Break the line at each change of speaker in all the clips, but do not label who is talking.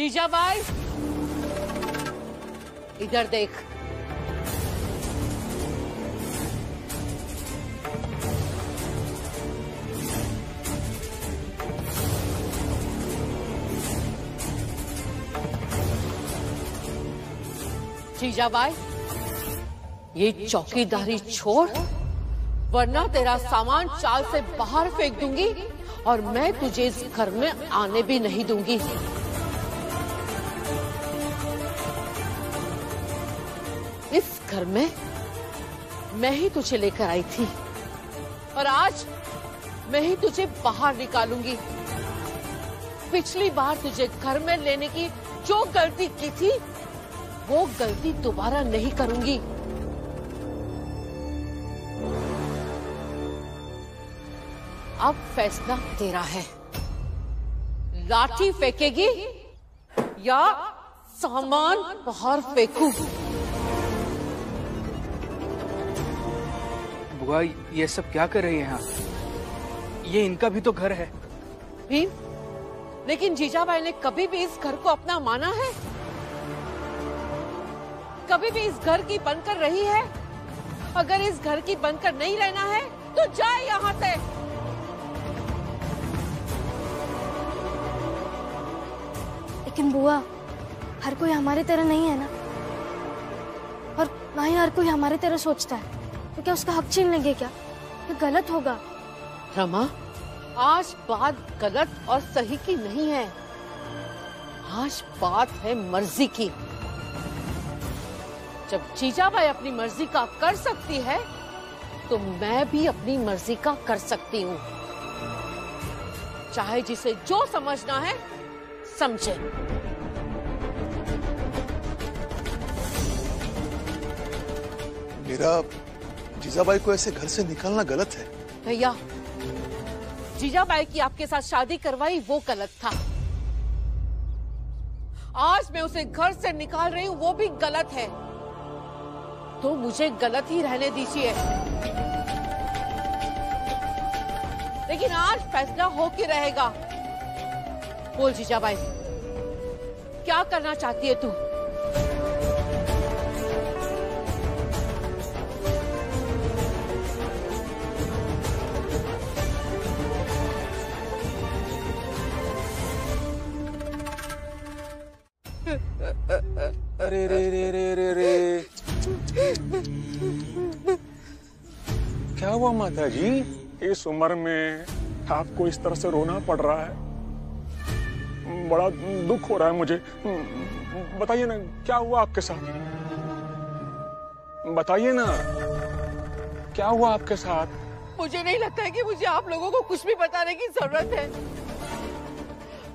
जीजाबाई, इधर देख। जीजाबाई, ये चौकीदारी छोड़, वरना तेरा सामान चाल से बाहर फेंक दूंगी और मैं तुझे इस घर में आने भी नहीं दूंगी। इस घर में मैं ही तुझे लेकर आई थी और आज मैं ही तुझे बाहर निकालूंगी। पिछली बार तुझे घर में लेने की जो गलती की थी वो गलती दोबारा नहीं करूंगी। अब फैसला तेरा है, लाठी फेंकेगी या सामान बाहर फेंकूं?
बुआ, ये सब क्या कर रही है यहाँ? ये इनका भी तो घर है।
भीम, लेकिन जीजाबाई ने कभी भी इस घर को अपना माना है? कभी भी इस घर की बनकर रही है? अगर इस घर की बनकर नहीं रहना है तो जाए यहाँ से।
लेकिन बुआ, हर कोई हमारी तरह नहीं है ना, और ना ही हर कोई हमारी तरह सोचता है, तो क्या उसका हक छीन लेंगे क्या? ये गलत होगा।
रमा, आज बात गलत और सही की नहीं है, आज बात है मर्जी की। जब जीजाबाई अपनी मर्जी का कर सकती है तो मैं भी अपनी मर्जी का कर सकती हूँ। चाहे जिसे जो समझना है समझे।
मेरा जीजाबाई को ऐसे घर से निकालना गलत है।
भैया, जीजाबाई की आपके साथ शादी करवाई वो गलत था। आज मैं उसे घर से निकाल रही हूँ वो भी गलत है, तो मुझे गलत ही रहने दीजिए। लेकिन आज फैसला हो के रहेगा। बोल जीजाबाई, क्या करना चाहती है तू?
अरे रे रे रे रे रे, क्या हुआ माता जी? इस उम्र में आपको इस तरह से रोना पड़ रहा है, बड़ा दुख हो रहा है मुझे। बताइए ना, क्या हुआ आपके साथ? बताइए ना, क्या हुआ आपके साथ?
मुझे नहीं लगता है कि मुझे आप लोगों को कुछ भी बताने की जरूरत है।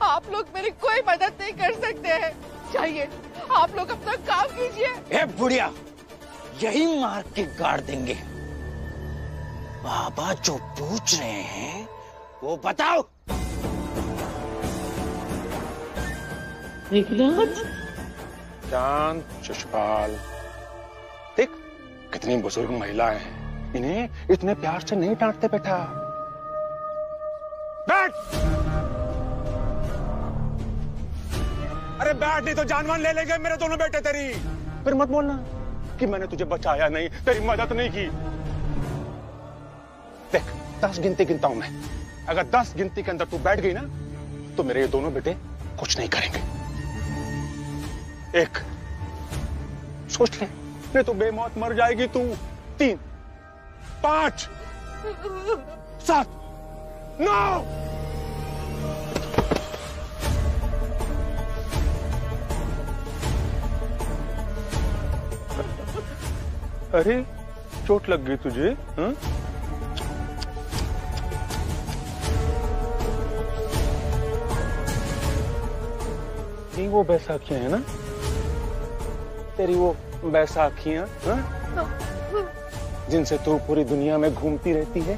आप लोग मेरी कोई मदद नहीं कर सकते हैं। चाहिए आप लोग अपना काम कीजिए।
ए बुढ़िया, यही मार के गाड़ देंगे। बाबा जो पूछ रहे हैं वो बताओ।
चांद, चशपाल, देख कितनी बुजुर्ग महिलाएं हैं, इन्हें इतने प्यार से नहीं डांटते बेटा। बैठ। अरे बैठ, नहीं तो जानवर ले लेंगे मेरे दोनों बेटे तेरी। फिर मत बोलना कि मैंने तुझे बचाया नहीं, तेरी मदद नहीं की। देख, 10 गिनती गिनता हूं मैं। अगर 10 गिनती के अंदर तू बैठ गई ना तो मेरे ये दोनों बेटे कुछ नहीं करेंगे। 1, सोच ले, नहीं तो बेमौत मर जाएगी तू। 3, 5, 7, 9। अरे चोट लग गई तुझे? हाँ? ये वो बैसाखियां है ना तेरी, वो बैसाखियां, हाँ? जिनसे तू पूरी दुनिया में घूमती रहती है।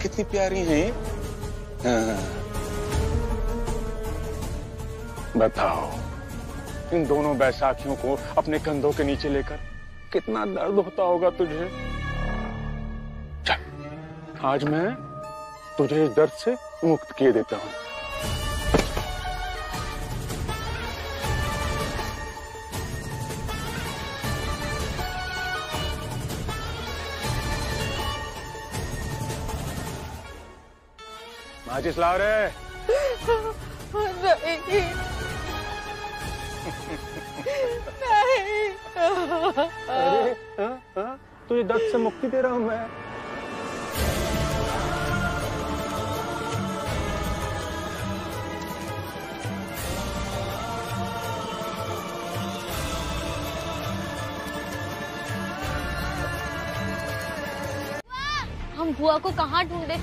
कितनी प्यारी हैं। हाँ। बताओ, इन दोनों बैसाखियों को अपने कंधों के नीचे लेकर कितना दर्द होता होगा तुझे। चल, आज मैं तुझे इस दर्द से मुक्त किए देता हूं। माचिस लाओ रे।
नहीं नहीं।
अरे तुझे दर्द से मुक्ति दे रहा हूं मैं।
हम बुआ को कहाँ ढूंढे,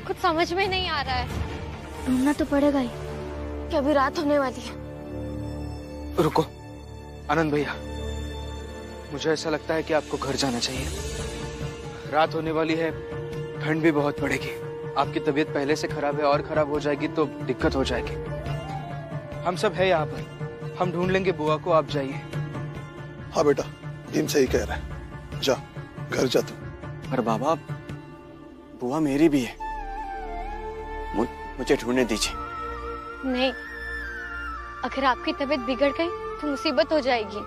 कुछ समझ में नहीं आ रहा है। ढूंढना तो पड़ेगा ही, कि अभी रात होने वाली है।
रुको आनंद भैया, मुझे ऐसा लगता है कि आपको घर जाना चाहिए। रात होने वाली है, ठंड भी बहुत पड़ेगी, आपकी तबीयत पहले से खराब है और खराब हो जाएगी तो दिक्कत हो जाएगी। हम सब है यहाँ पर, हम ढूंढ लेंगे बुआ को, आप जाइए।
हाँ बेटा, भीम सही कह रहा है, जा घर जा तू।
पर बाबा, बुआ मेरी भी है, मुझे ढूंढने दीजिए।
नहीं, अगर आपकी तबीयत बिगड़ गई तो मुसीबत हो जाएगी।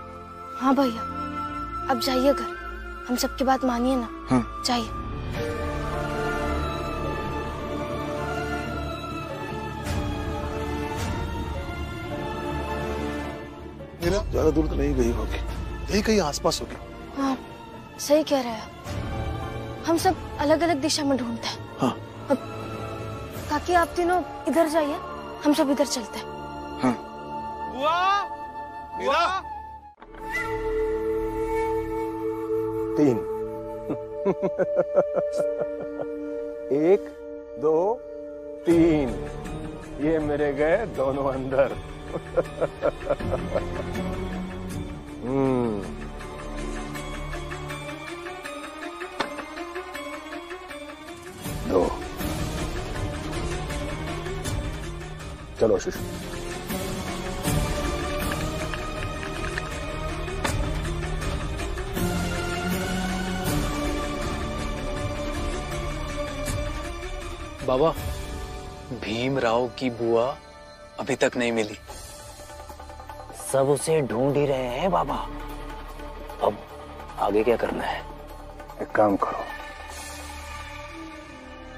हाँ भैया, अब जाइए घर, हम सबकी बात मानिए ना।
हाँ
जाइए।
मीरा ज्यादा दूर तो नहीं गई होगी, यही कहीं आसपास होगी।
हाँ सही कह रहे हैं, हम सब अलग अलग दिशा में ढूंढते हैं।
हाँ।
अब काकी आप तीनों इधर जाइए, हम सब इधर चलते हैं।
हाँ।
बुआ, मीरा।
3 1 2 3 ये मेरे गए दोनों अंदर। दो। चलो शिशु।
बाबा, भीमराव की बुआ अभी तक नहीं मिली।
सब उसे ढूंढ ही रहे हैं बाबा। अब आगे क्या करना है?
एक काम करो,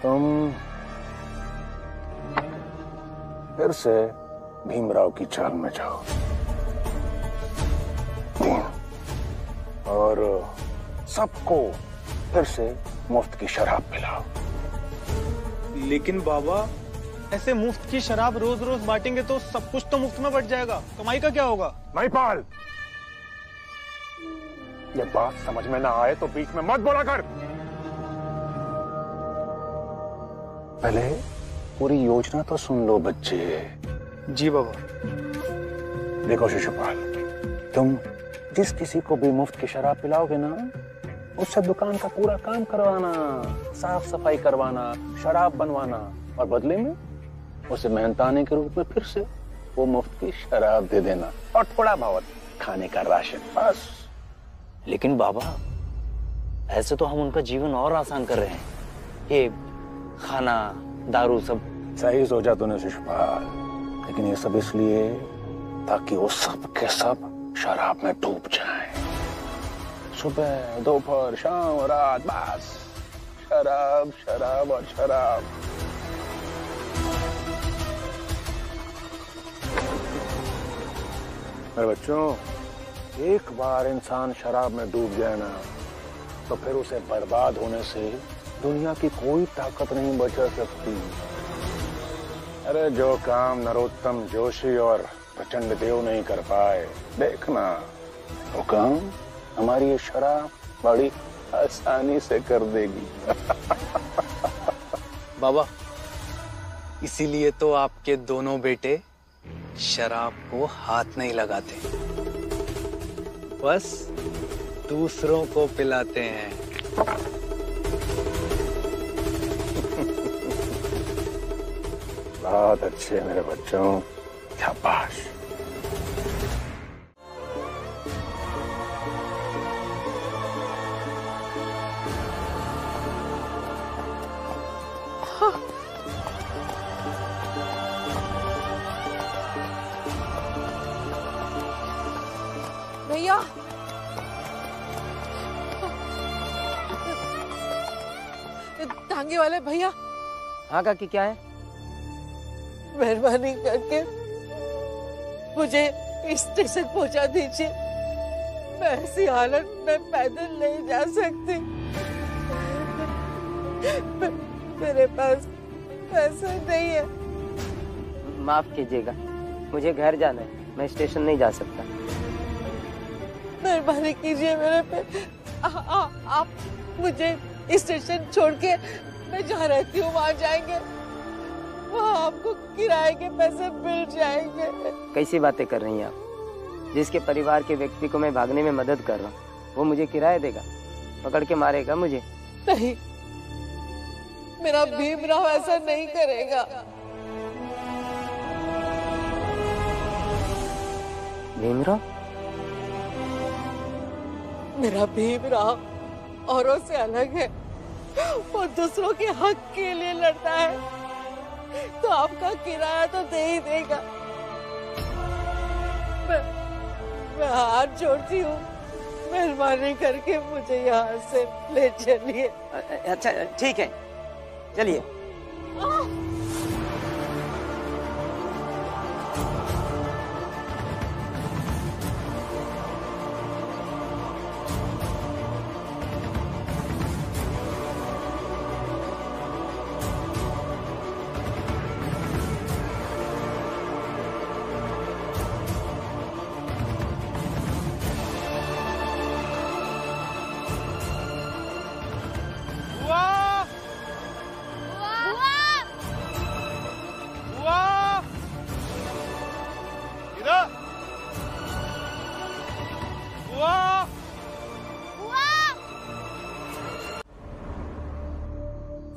तुम फिर से भीमराव की चाल में जाओ और सबको फिर से मुफ्त की शराब पिलाओ।
लेकिन बाबा, ऐसे मुफ्त की शराब रोज रोज बांटेंगे तो सब कुछ तो मुफ्त में बट जाएगा, कमाई का क्या होगा?
महिपाल, ये बात समझ में ना आए तो बीच में मत बोला कर। पहले पूरी योजना तो सुन लो बच्चे।
जी बाबा।
देखो शिशुपाल, तुम जिस किसी को भी मुफ्त की शराब पिलाओगे ना, उससे दुकान का पूरा काम करवाना, साफ सफाई करवाना, शराब बनवाना, और बदले में उसे मेहनताने के रूप में फिर से वो मुफ्त की शराब दे देना और थोड़ा बहुत खाने का राशन, बस।
लेकिन बाबा, ऐसे तो हम उनका जीवन और आसान कर रहे हैं। ये खाना, दारू सब
सही सोचा तूने शिशुपाल, लेकिन ये सब इसलिए ताकि वो सब के सब शराब में डूब जाएं। सुबह, दोपहर, शाम, रात, बस शराब, शराब और शराब। मेरे बच्चों, एक बार इंसान शराब में डूब जाए ना, तो फिर उसे बर्बाद होने से दुनिया की कोई ताकत नहीं बचा सकती। अरे जो काम नरोत्तम जोशी और प्रचंड देव नहीं कर पाए, देखना वो काम हमारी ये शराब बड़ी आसानी से कर देगी।
बाबा, इसीलिए तो आपके दोनों बेटे शराब को हाथ नहीं लगाते, बस दूसरों को पिलाते हैं।
बहुत अच्छे मेरे बच्चों, शाबाश।
भैया, टांगे वाले भैया।
हाँ काकी, क्या है?
मेहरबानी करके मुझे स्टेशन पहुंचा दीजिए। मैं ऐसी हालत में पैदल नहीं जा सकती। मेरे पास पैसा नहीं है।
माफ कीजिएगा, मुझे घर जाना है, मैं स्टेशन नहीं जा सकता।
मेहरबानी कीजिए मेरे पे। आप मुझे स्टेशन छोड़ के मैं जहाँ रहती हूँ वहाँ जाएंगे, वहाँ आपको किराए के पैसे मिल जाएंगे।
कैसी बातें कर रही हैं आप? जिसके परिवार के व्यक्ति को मैं भागने में मदद कर रहा हूँ वो मुझे किराया देगा? पकड़ के मारेगा मुझे?
नहीं, मेरा भीमराव ऐसा नहीं करेगा।
भीमराव?
मेरा भीमराव औरों से अलग है। वो दूसरों के हक के लिए लड़ता है, तो आपका किराया तो दे ही देगा। मैं हाथ जोड़ती हूँ, मेहरबानी करके मुझे यहाँ से ले चलिए।
अच्छा ठीक है, चलिए।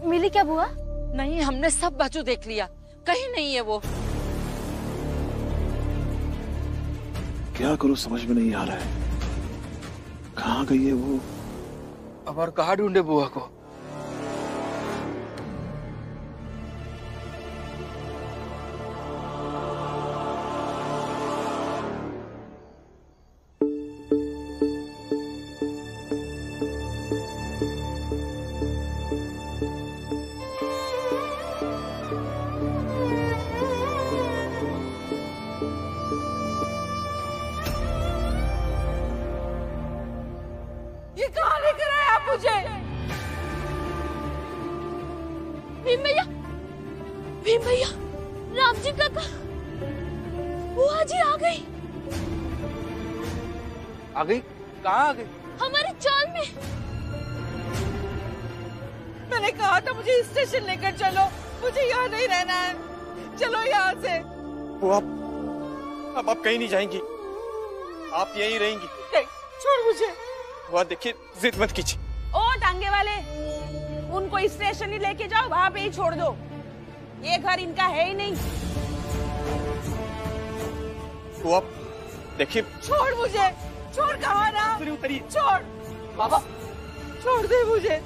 मिली क्या बुआ?
नहीं, हमने सब बाजू देख लिया, कहीं नहीं है वो।
क्या करूं समझ में नहीं आ रहा है। कहाँ गई है वो?
अब और कहाँ ढूंढे बुआ को?
कहाँ लेकर आए आप मुझे?
भीम भैया, भीम भैया, राम जी काका, बुआ जी आ गई।
आ गई? कहाँ आ गई?
हमारे चाल में।
मैंने कहा था मुझे स्टेशन लेकर चलो, मुझे यहाँ नहीं रहना है। चलो यहाँ से।
वो अब आप कहीं नहीं जाएंगी, आप यहीं रहेंगी।
नहीं, छोड़ मुझे।
वो देखिए, जिद मत कीजिए।
ओ टांगे वाले, उनको स्टेशन ही लेके जाओ, वहाँ पे ही छोड़ दो। ये घर इनका है ही नहीं।
वो आप देखिए।
छोड़ मुझे, छोड़। कहाँ ना?
उतरिए।
छोड़ बाबा, छोड़ दे मुझे।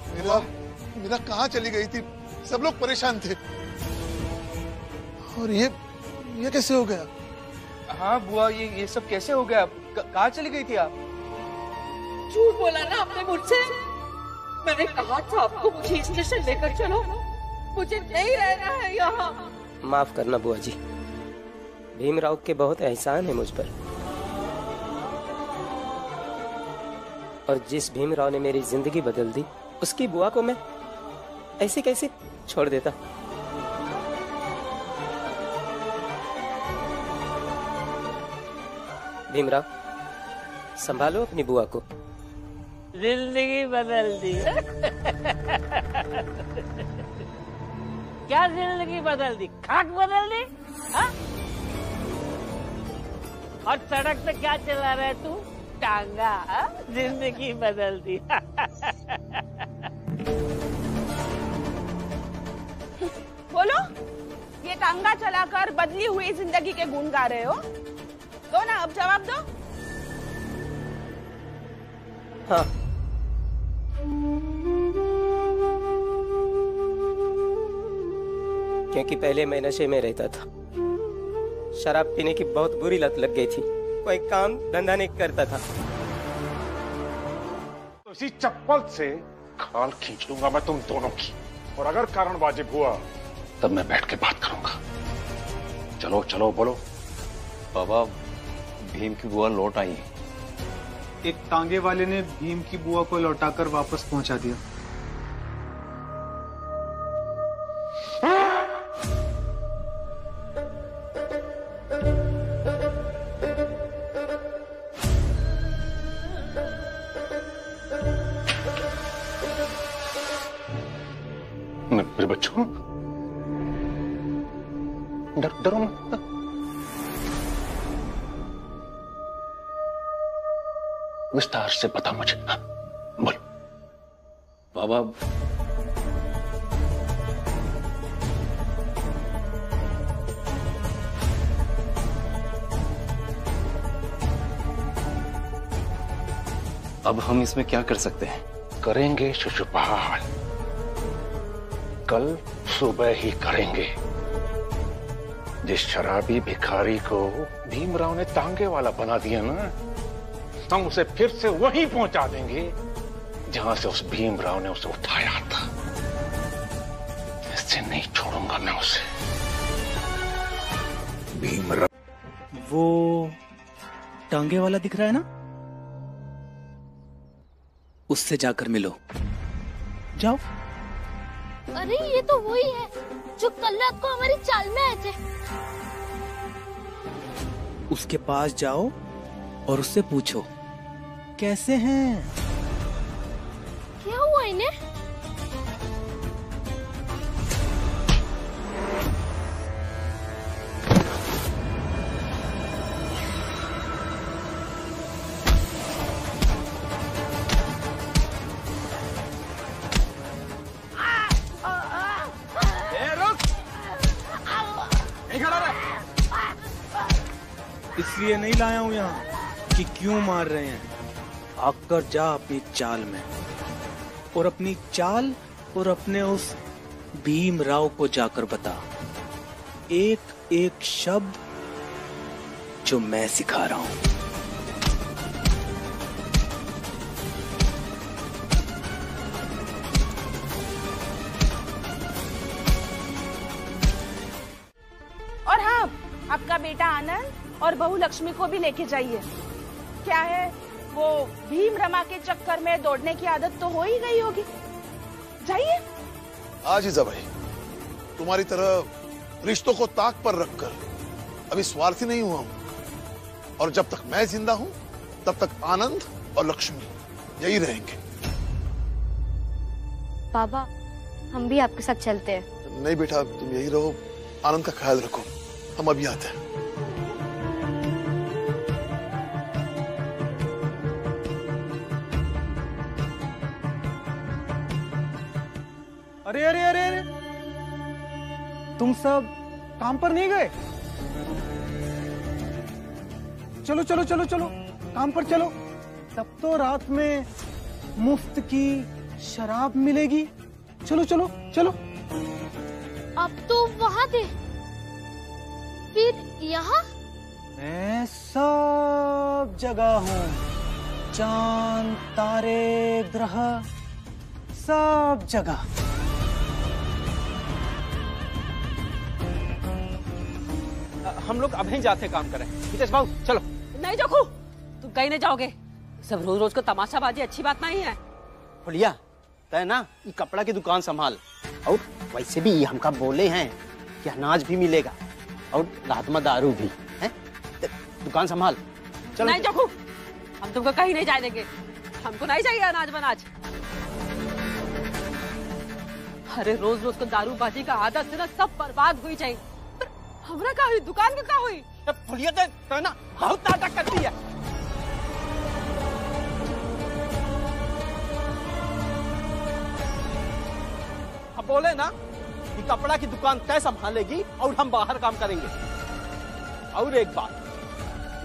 मेरा कहाँ चली गई थी? सब लोग परेशान थे। और ये कैसे हो गया?
हाँ बुआ, ये सब कैसे हो गया? कहाँ चली गई थी आप?
झूठ बोला ना आपने मुझसे। मैंने कहा था आपको मुझे स्टेशन लेकर चलो, मुझे नहीं रहना है यहाँ।
माफ करना बुआ जी, भीमराव के बहुत एहसान है मुझ पर। और जिस भीमराव ने मेरी जिंदगी बदल दी, उसकी बुआ को मैं ऐसे कैसे छोड़ देता? भीमराव, संभालो अपनी बुआ को।
जिंदगी बदल दी। क्या जिंदगी बदल दी? खाट बदल दी? हा? और सड़क पे क्या चला रहा है तू? टांगा। हा? जिंदगी बदल दी।
बोलो, ये टांगा चलाकर बदली हुई जिंदगी के गुण गा रहे हो? दो ना, अब जवाब दो।
हाँ, क्योंकि पहले मैं नशे में रहता था, शराब पीने की बहुत बुरी लत लग गई थी, कोई काम धंधा नहीं करता था।
तो इसी चप्पल से खाल खींच लूंगा मैं तुम दोनों की, और अगर कारण वाजिब हुआ तब मैं बैठ के बात करूंगा।
चलो चलो बोलो।
बाबा, भीम की बुआ लौट आई है।
एक टांगे वाले ने भीम की बुआ को लौटाकर वापस पहुंचा दिया।
मेरे बच्चों, डरो मत। विस्तार से बता मुझे। हाँ, बोलो।
बाबा, अब हम इसमें क्या कर सकते हैं?
करेंगे शिशुपाल, कल सुबह ही करेंगे। जिस शराबी भिखारी को भीमराव ने टांगे वाला बना दिया ना, हम उसे फिर से वहीं पहुंचा देंगे जहां से उस भीमराव ने उसे उठाया था। इससे नहीं छोड़ूंगा मैं उसे। भीमराव
वो टांगे वाला दिख रहा है ना? उससे जाकर मिलो। जाओ।
अरे ये तो वही है जो कल रात को हमारी चाल में आए थे।
उसके पास जाओ और उससे पूछो कैसे हैं।
क्या हुआ इन्हें?
इसलिए नहीं लाया हूं यहाँ कि क्यों मार रहे हैं। आकर जा अपनी चाल में, और अपनी चाल और अपने उस भीमराव को जाकर बता एक एक शब्द जो मैं सिखा रहा हूं।
और हाँ, आपका बेटा आनंद और बहू लक्ष्मी को भी लेके जाइए। क्या है, वो भीम रमा के चक्कर में दौड़ने की आदत तो हो ही गई होगी। जाइए।
आज ही भाई, तुम्हारी तरह रिश्तों को ताक पर रखकर अभी स्वार्थी नहीं हुआ हूं, और जब तक मैं जिंदा हूं तब तक आनंद और लक्ष्मी यही रहेंगे।
बाबा, हम भी आपके साथ चलते हैं।
नहीं बेटा, तुम यही रहो, आनंद का ख्याल रखो, हम अभी आते हैं।
अरे अरे अरे अरे, तुम सब काम पर नहीं गए? चलो चलो चलो चलो, काम पर चलो। तब तो रात में मुफ्त की शराब मिलेगी। चलो चलो चलो।
अब तो वहाँ थे, फिर यहाँ?
मैं सब जगह हूँ, चांद तारे ग्रह सब जगह।
हम लोग अभी जाते काम करें। हितेश बाबू चलो।
नहीं जोखू, तुम कहीं नहीं जाओगे। सब रोज रोज को तमाशाबाजी अच्छी बात नहीं है।
फुलिया, तय ना ये कपड़ा की दुकान संभाल, और वैसे भी ये हमका बोले हैं कि अनाज भी मिलेगा और रात में दारू भी है। दुकान संभाल। चलो।
नहीं जोखू, हम तुमको कहीं नहीं जाने देंगे। हमको नहीं चाहिए अनाज बनाज। अरे रोज रोज को दारूबाजी का आदत से ना सब बर्बाद हुई चाहिए। हमरा का हुई, दुकान की का हुई?
फुलिया तो ना बहुत नाटक करती है। हम बोले ना कि कपड़ा की दुकान तय संभालेगी और हम बाहर काम करेंगे। और एक बात,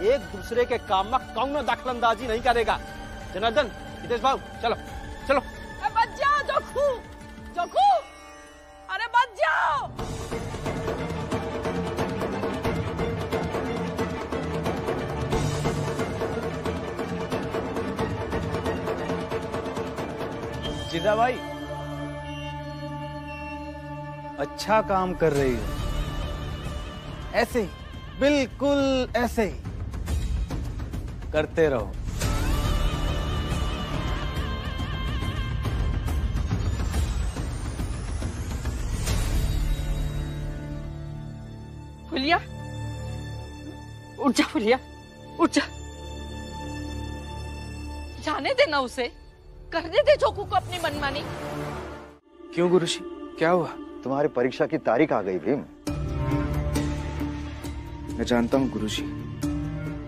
एक दूसरे के काम में कौनो दखलंदाजी नहीं करेगा। जनार्दन, हितेश बाबू चलो चलो।
बच जाओ जोखू, जोखू, अरे बच जाओ।
जिदा भाई, अच्छा काम कर रही हो।
ऐसे ही, बिल्कुल ऐसे ही करते रहो।
फुलिया, उठ जा फुलिया, उठ जा। जाने देना उसे, करने दे जोकू को अपनी मनमानी।
क्यों गुरुजी, क्या हुआ?
तुम्हारी परीक्षा की तारीख आ गई भीम।
मैं जानता हूँ गुरुजी,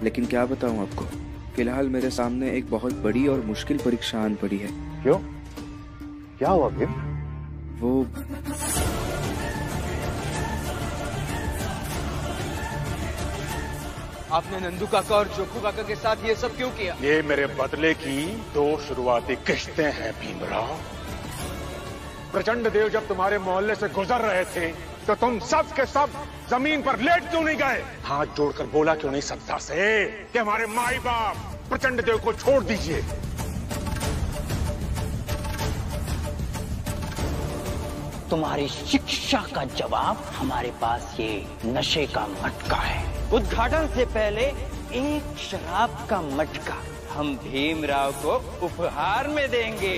लेकिन क्या बताऊँ आपको, फिलहाल मेरे सामने एक बहुत बड़ी और मुश्किल परीक्षा आन पड़ी है।
क्यों, क्या हुआ भीम?
वो आपने नंदू काका और जोकू काका के साथ ये सब क्यों किया?
ये मेरे बदले की 2 शुरुआती किश्तें हैं भीमराव। प्रचंड देव जब तुम्हारे मोहल्ले से गुजर रहे थे तो तुम सब के सब जमीन पर लेट क्यों नहीं गए? हाथ जोड़कर बोला क्यों नहीं सत्ता से कि हमारे माई बाप प्रचंड देव को छोड़ दीजिए?
तुम्हारी शिक्षा का जवाब हमारे पास ये नशे का मटका है। उद्घाटन से पहले एक शराब का मटका हम भीमराव को उपहार में देंगे।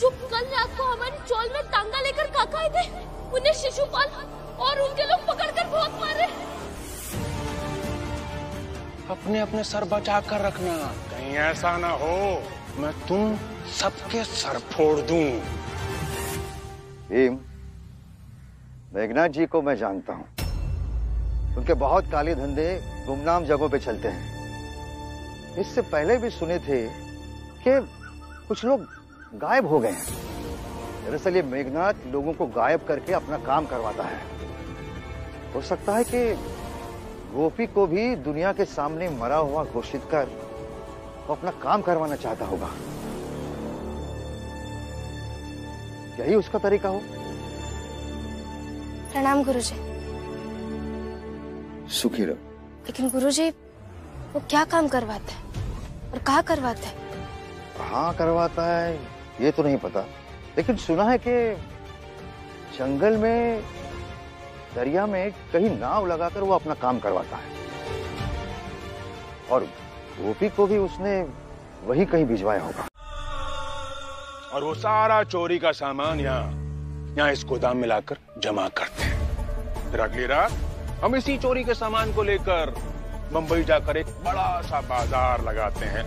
जो कल रात को हमारी चौल में तांगा लेकर काका आए थे, उन्हें शिशुपाल और उनके लोग पकड़कर बहुत मारे।
अपने अपने सर बचा कर रखना, कहीं ऐसा ना हो मैं तुम सबके सर फोड़ दूं।
भीम, मेघनाथ जी को मैं जानता हूँ। उनके बहुत काले धंधे गुमनाम जगहों पे चलते हैं। इससे पहले भी सुने थे कि कुछ लोग गायब हो गए हैं। दरअसल ये मेघनाथ लोगों को गायब करके अपना काम करवाता है। हो सकता है कि गोपी को भी दुनिया के सामने मरा हुआ घोषित कर वो अपना काम करवाना चाहता होगा। यही उसका तरीका हो।
प्रणाम गुरुजी।
सुखी रहो।
लेकिन गुरुजी, वो क्या काम करवाता है और कहाँ करवाता है?
कहाँ करवाता है ये तो नहीं पता, लेकिन सुना है कि जंगल में, दरिया में कहीं नाव लगाकर वो अपना काम करवाता है। और गोपी को भी उसने वही कहीं भिजवाया होगा।
और वो सारा चोरी का सामान यहाँ इस गोदाम में लाकर जमा करते हैं। फिर अगली रात हम इसी चोरी के सामान को लेकर मुंबई जाकर एक बड़ा सा बाजार लगाते हैं,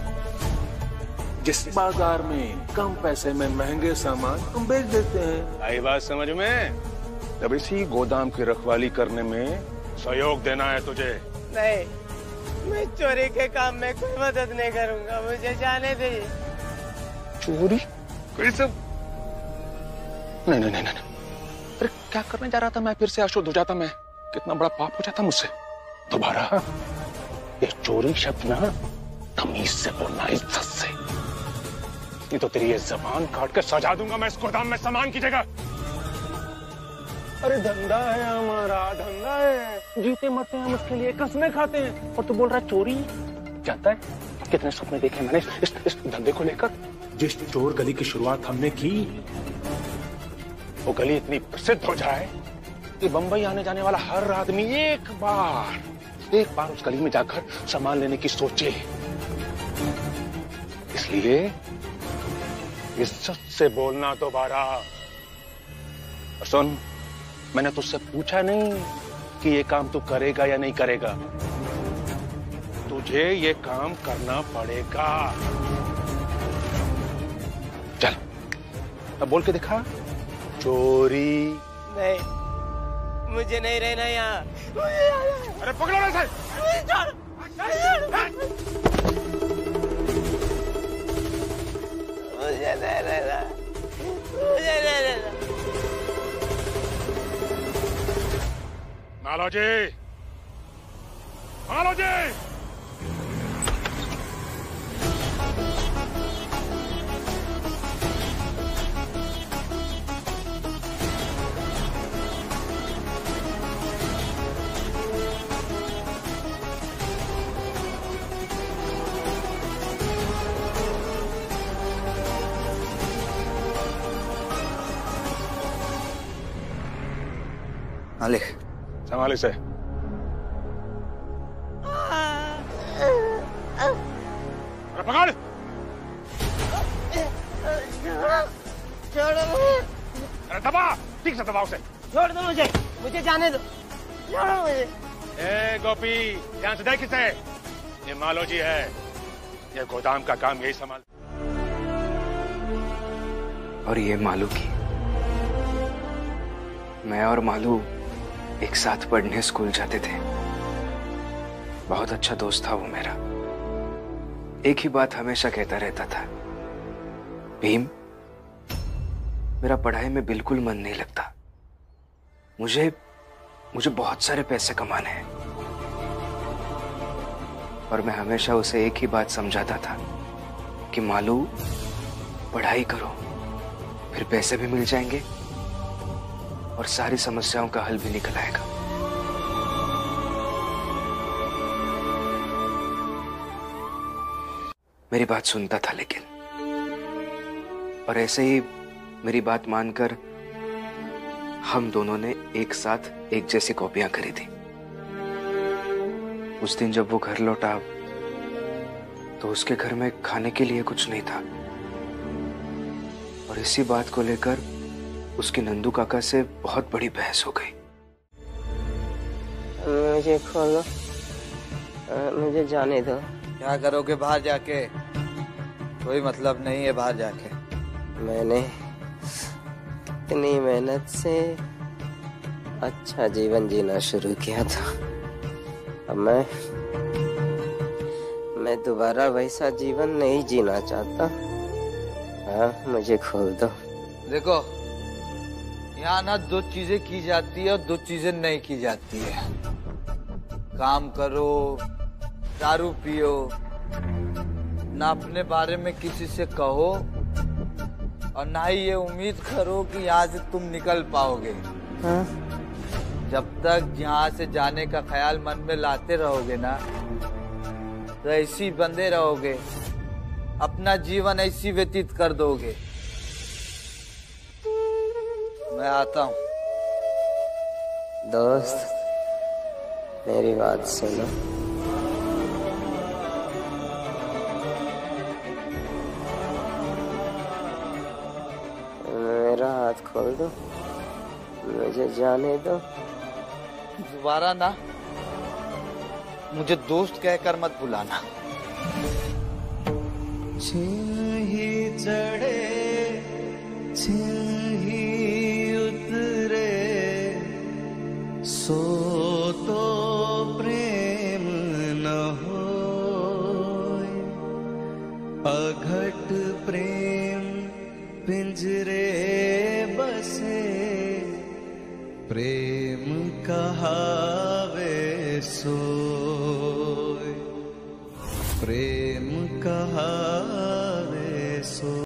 जिस बाजार में कम पैसे में महंगे सामान हम बेच देते हैं। आई बात समझ में? तब इसी गोदाम की रखवाली करने में सहयोग देना है तुझे।
नहीं, मैं चोरी के काम में कोई मदद नहीं करूंगा, मुझे जाने दीजिए।
चोरी? कैसे? नहीं नहीं नहीं नहीं, अरे क्या करने जा रहा था मैं? फिर से अशुद्ध हो जाता मैं, कितना बड़ा पाप हो जाता मुझसे। दोबारा ये चोरी शब्द ना तमीज से बोलना, इज्जत से। नहीं तो तेरी ये जबान काट कर सजा दूंगा मैं इस गोदाम में सामान की जगह। अरे धंधा है हमारा, धंधा है, जीते मरते हैं हम उसके लिए, कसमें खाते हैं। और तू बोल रहा चोरी? जानता है कितने सपने देखे मैंने इस धंधे को लेकर। जिस चोर गली की शुरुआत हमने की, वो गली इतनी प्रसिद्ध हो जाए कि बंबई आने जाने वाला हर आदमी एक बार उस गली में जाकर सामान लेने की सोचे। इसलिए इज्जत से बोलना दोबारा। सुन, मैंने तुझसे पूछा नहीं कि ये काम तू करेगा या नहीं करेगा। तुझे ये काम करना पड़ेगा। चल, अब बोल के दिखा। चोरी?
नहीं, मुझे नहीं रहना यहाँ।
अरे पकड़ो ना सर।
मुझे नहीं रहना, मुझे नहीं रहना।
मालोजी, मालोजी!
हाँ लिख।
संभाल इसे। अरे पकड़।
छोड़ो मुझे।
अरे दबा, ठीक से दबा उसे।
छोड़ दो मुझे, मुझे जाने दो। छोड़ो मुझे।
ए गोपी, ध्यान से देख किसे। ये मालो जी है, ये गोदाम का काम यही संभाल।
और ये मालू की। मैं और मालू एक साथ पढ़ने स्कूल जाते थे। बहुत अच्छा दोस्त था वो मेरा। एक ही बात हमेशा कहता रहता था, भीम, मेरा पढ़ाई में बिल्कुल मन नहीं लगता। मुझे बहुत सारे पैसे कमाने हैं। और मैं हमेशा उसे एक ही बात समझाता था कि मालू, पढ़ाई करो, फिर पैसे भी मिल जाएंगे और सारी समस्याओं का हल भी निकल आएगा। मेरी बात सुनता था लेकिन, और ऐसे ही मेरी बात मानकर हम दोनों ने एक साथ एक जैसी कॉपियां खरीदी। उस दिन जब वो घर लौटा तो उसके घर में खाने के लिए कुछ नहीं था, और इसी बात को लेकर उसके नंदू काका से बहुत बड़ी बहस हो गई।
मुझे खोलो, मुझे जाने दो।
क्या करोगे बाहर जाके? कोई मतलब नहीं है बाहर जाके।
मैंने इतनी मेहनत से अच्छा जीवन जीना शुरू किया था, अब मैं दोबारा वैसा जीवन नहीं जीना चाहता। हाँ, मुझे खोल दो।
देखो, यहाँ ना दो चीजें की जाती है और दो चीजें नहीं की जाती है। काम करो, दारू पियो, ना अपने बारे में किसी से कहो, और ना ही ये उम्मीद करो कि यहाँ से तुम निकल पाओगे।
हाँ?
जब तक यहाँ से जाने का ख्याल मन में लाते रहोगे ना, तो ऐसे ही बंधे रहोगे, अपना जीवन ऐसी व्यतीत कर दोगे। मैं आता हूँ।
दोस्त, मेरी बात सुनो। मेरा हाथ खोल दो, मुझे जाने दो।
दोबारा ना मुझे दोस्त कहकर मत बुलाना।
ही चढ़े ही उतरे, सो तो प्रेम न होए। अघट प्रेम पिंजरे बसे, प्रेम कहावे सोए। प्रेम कहावे सो।